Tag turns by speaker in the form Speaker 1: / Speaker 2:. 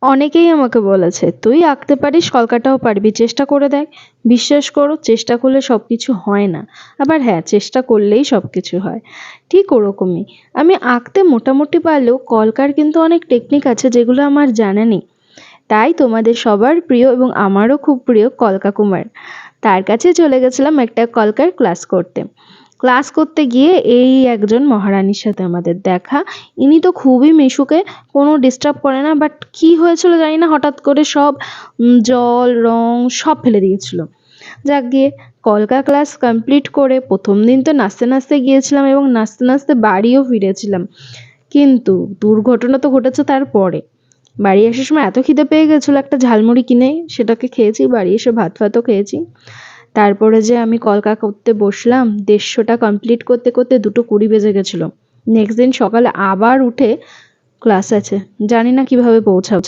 Speaker 1: অনেকেই আমাকে বলেছে, "তুই আঁকতে পারিস, কলকাটাও পারবি, চেষ্টা করে দেখ।" বিশ্বাস করো, চেষ্টা করলে সবকিছু হয় না। আবার হ্যাঁ, চেষ্টা করলেই সবকিছু হয়। ঠিক ওরকমই। আমি আঁকতে মোটামুটি পারলেও কলকার কিন্তু অনেক টেকনিক আছে যেগুলো আমার জানা নেই। তাই তোমাদের সবার প্রিয় এবং আমারও খুব প্রিয় কলকা কুমার, তার কাছে চলে গেছিলাম একটা কলকার ক্লাস করতে। ক্লাস করতে গিয়ে এই একজন মহারানীর সাথে আমাদের দেখা। ইনি তো খুবই মিশুকে, কোনো ডিস্টার্ব করে না, বাট কি হয়েছিল জানি না, হঠাৎ করে সব জল রং সব ফেলে দিয়েছিল। যাক গিয়ে কলকা ক্লাস কমপ্লিট করে প্রথম দিন তো নাচতে নাচতে গিয়েছিলাম এবং নাচতে নাচতে বাড়িও ফিরেছিলাম, কিন্তু দুর্ঘটনা তো ঘটেছে তারপরে। বাড়ি আসার সময় এত খিদে পেয়ে গেছিলো, একটা ঝালমুড়ি কিনে সেটাকে খেয়েছি, বাড়ি এসে ভাত ফাতও খেয়েছি। তারপরে যে আমি কলকা করতে বসলাম, 150টা কমপ্লিট করতে করতে 2:20 বেজে গেছিলো। নেক্সট দিন সকালে আবার উঠে ক্লাস আছে, জানি না কিভাবে পৌঁছাবো।